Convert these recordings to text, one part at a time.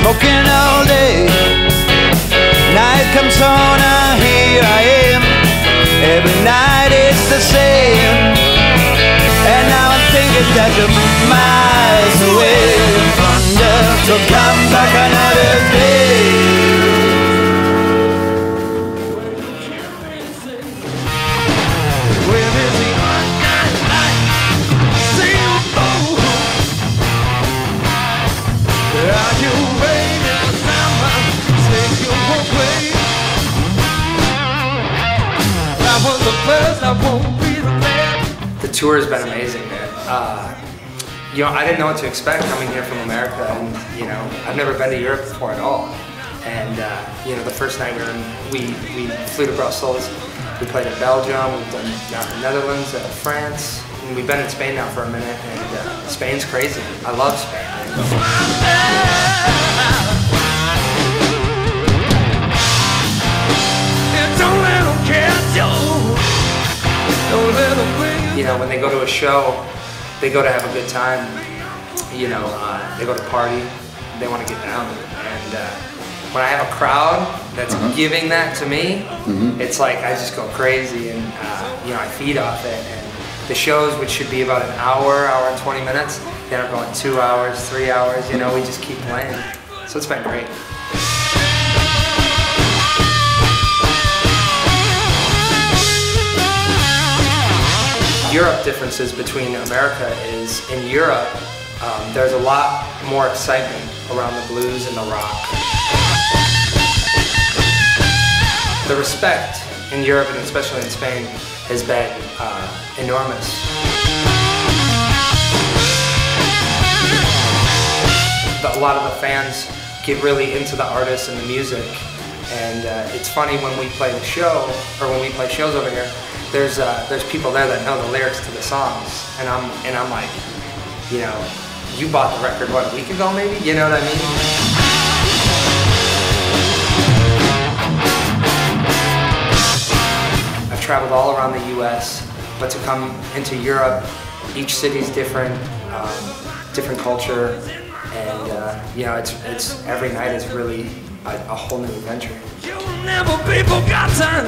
smoking all day. Night comes on, here I am. Every night it's the same. And now I'm thinking that you're miles away. Thunder, so come back another day. The tour has been amazing, man. You know, I didn't know what to expect coming here from America, and you know, I've never been to Europe before at all. And you know, the first night we flew to Brussels. We played in Belgium. We've done the Netherlands, France, and we've been in Spain now for a minute. And Spain's crazy. I love Spain. You know, when they go to a show, they go to have a good time. You know, they go to party. They want to get down. And when I have a crowd that's giving that to me, it's like I just go crazy, and you know, I feed off it. And the shows, which should be about an hour, hour and 20 minutes, they end up going 2 hours, 3 hours. You know, we just keep playing. So it's been great. Europe differences between America is in Europe, there's a lot more excitement around the blues and the rock. The respect in Europe, and especially in Spain, has been enormous. A lot of the fans get really into the artists and the music, and it's funny when we play the show, or when we play shows over here, there's people there that know the lyrics to the songs, and I'm like, you know, you bought the record what, a week ago maybe? You know what I mean? I've traveled all around the U.S., but to come into Europe, each city's different, different culture, and you know, it's every night is really a whole new adventure. You'll never be forgotten.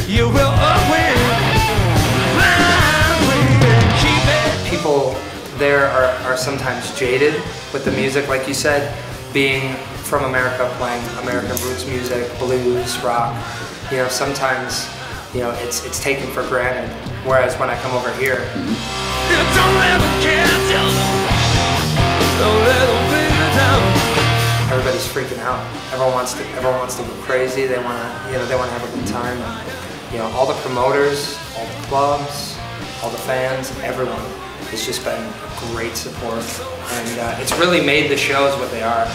You will always people there are sometimes jaded with the music, like you said, being from America, playing American roots music, blues, rock. You know, sometimes, you know, it's taken for granted. Whereas when I come over here, everybody's freaking out. Everyone wants to go crazy. They want to, you know, they want to have a good time. And, you know, all the promoters, all the clubs, all the fans, everyone has just been great support, and it's really made the shows what they are.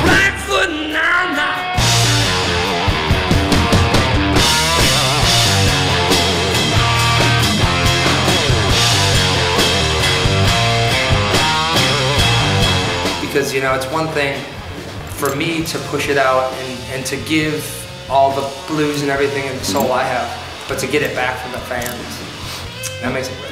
Blackfoot now. Because, you know, it's one thing for me to push it out and to give all the blues and everything and the soul I have, but to get it back from the fans, that makes it great.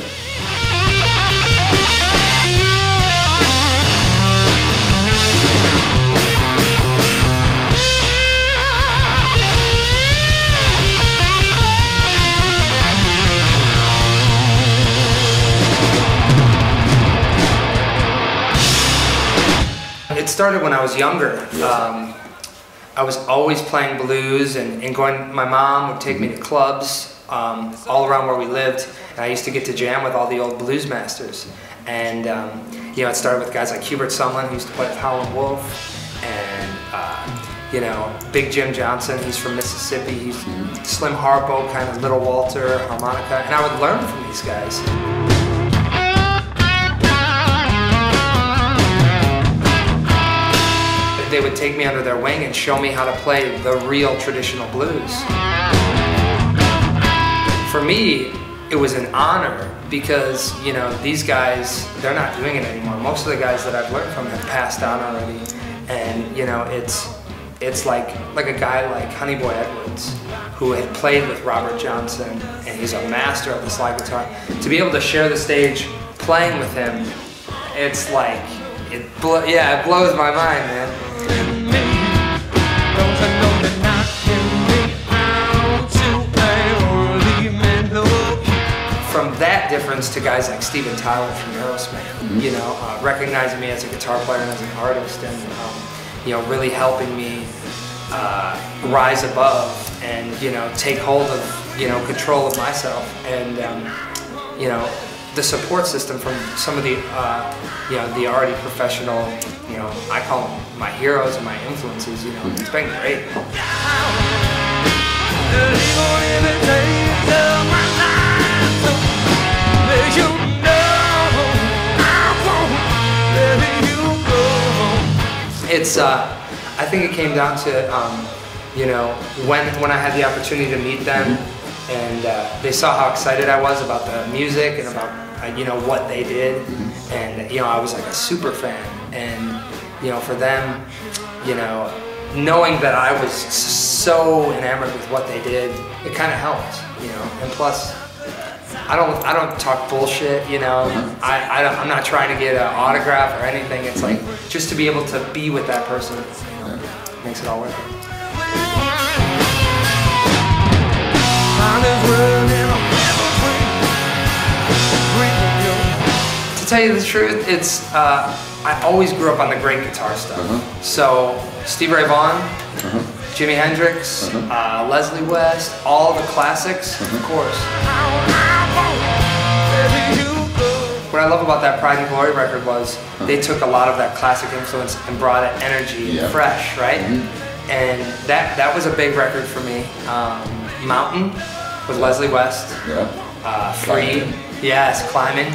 It started when I was younger. I was always playing blues and going. My mom would take me to clubs all around where we lived, and I used to get to jam with all the old blues masters. And you know, it started with guys like Hubert Sumlin, who used to play with Howlin' Wolf, and you know, Big Jim Johnson. He's from Mississippi. He's Slim Harpo, kind of Little Walter, harmonica, and I would learn from these guys. They would take me under their wing and show me how to play the real traditional blues. For me, it was an honor because, you know, these guys, they're not doing it anymore. Most of the guys that I've learned from have passed on already. And, you know, it's like a guy like Honey Boy Edwards, who had played with Robert Johnson, and he's a master of the slide guitar. To be able to share the stage playing with him it's like, it blows my mind, man. From that difference to guys like Steven Tyler from Aerosmith, you know, recognizing me as a guitar player and as an artist, and you know, really helping me rise above and, you know, take hold of, you know, control of myself, and you know, the support system from some of the you know, the already professional, you know, I call them my heroes and my influences, you know, it's been great. It's, I think it came down to, you know, when I had the opportunity to meet them, and they saw how excited I was about the music and about, you know, what they did, and, you know, I was like a super fan, and, you know, for them, you know, knowing that I was so enamored with what they did, it kind of helped, you know, and plus, I don't talk bullshit, you know. I'm not trying to get an autograph or anything. It's like just to be able to be with that person, you know, makes it all worth it. To tell you the truth, it's I always grew up on the great guitar stuff. So Stevie Ray Vaughan, Jimi Hendrix, Leslie West, all the classics, of course. What I love about that Pride and Glory record was they took a lot of that classic influence and brought it energy and fresh, right? And that was a big record for me. Mountain with Leslie West, Free, Climbing,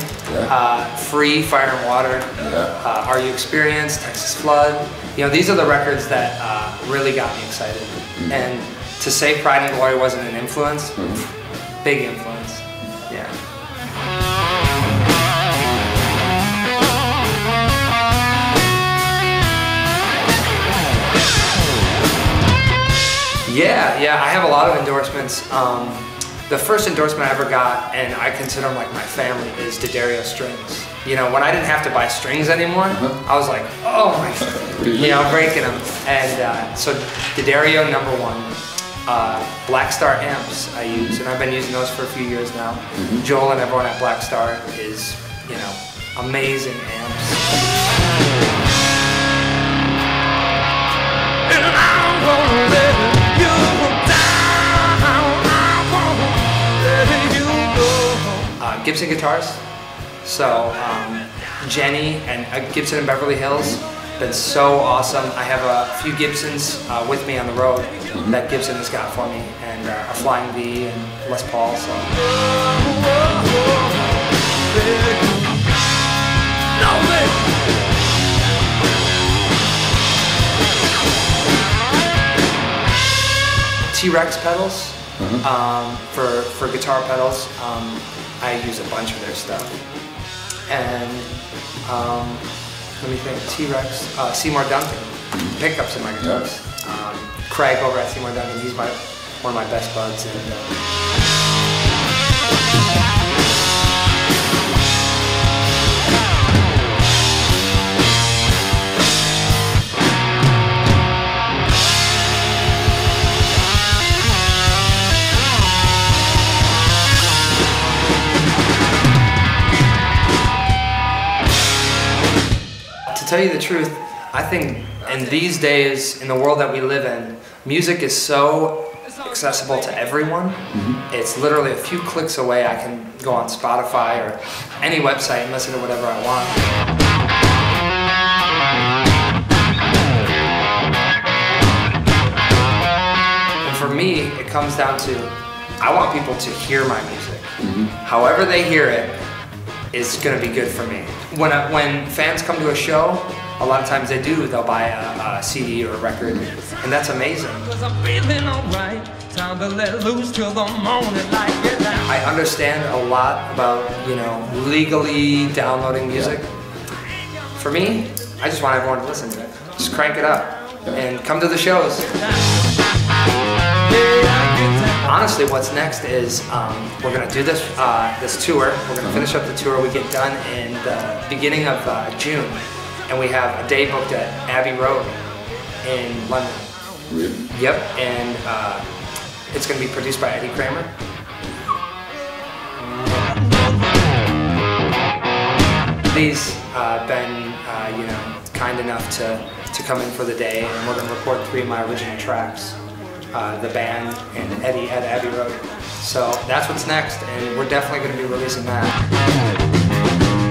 Free, Fire and Water, Are You Experienced, Texas Flood. You know, these are the records that really got me excited. And to say Pride and Glory wasn't an influence, big influence, yeah. Yeah, I have a lot of endorsements. The first endorsement I ever got, and I consider them like my family, is D'Addario strings. You know, when I didn't have to buy strings anymore, I was like, oh my, you know, breaking them. And so D'Addario #1. Black Star amps I use, and I've been using those for a few years now. Joel and everyone at Black Star is, you know, amazing amps. Gibson guitars. So Jenny and Gibson in Beverly Hills, been so awesome. I have a few Gibsons with me on the road that Gibson has got for me, and a Flying V and Les Paul. So. T-Rex pedals for guitar pedals. I use a bunch of their stuff. And let me think, T-Rex, Seymour Duncan, pickups in my guitars. Craig over at Seymour Duncan, he's one of my best buds. And, to tell you the truth, I think in these days, in the world that we live in, music is so accessible to everyone. It's literally a few clicks away. I can go on Spotify or any website and listen to whatever I want. And for me, it comes down to, I want people to hear my music. However they hear it is going to be good for me. When fans come to a show, a lot of times they'll buy a CD or a record, and that's amazing. I understand a lot about, you know, legally downloading music. For me, I just want everyone to listen to it. Just crank it up and come to the shows. honestly, what's next is we're gonna do this tour. We're gonna finish up the tour. We get done in the beginning of June, and we have a day booked at Abbey Road in London. Really? Yep, and it's gonna be produced by Eddie Kramer. Eddie's been, you know, kind enough to come in for the day, and we're gonna record 3 of my original tracks. The band and Eddie at Abbey Road. So that's what's next, and we're definitely going to be releasing that.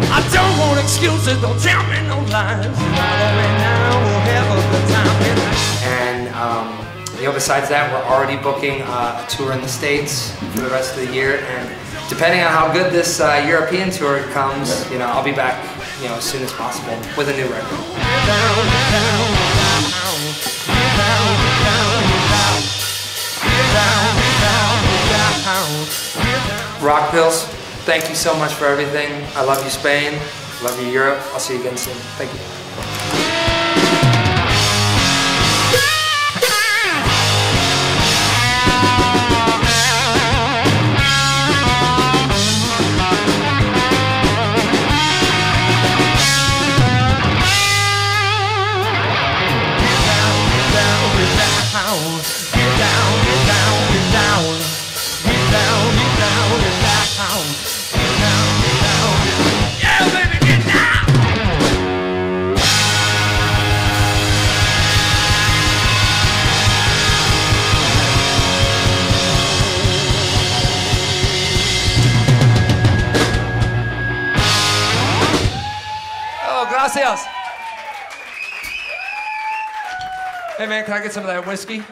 I don't want excuses, don't tell me no lies. Right now we'll have a good time. And you know, besides that, we're already booking a tour in the States for the rest of the year, and depending on how good this European tour comes, you know, I'll be back, you know, as soon as possible with a new record. Rockpills, thank you so much for everything. I love you, Spain. Love you, Europe. I'll see you again soon. Thank you. Gracias. Hey man, can I get some of that whiskey?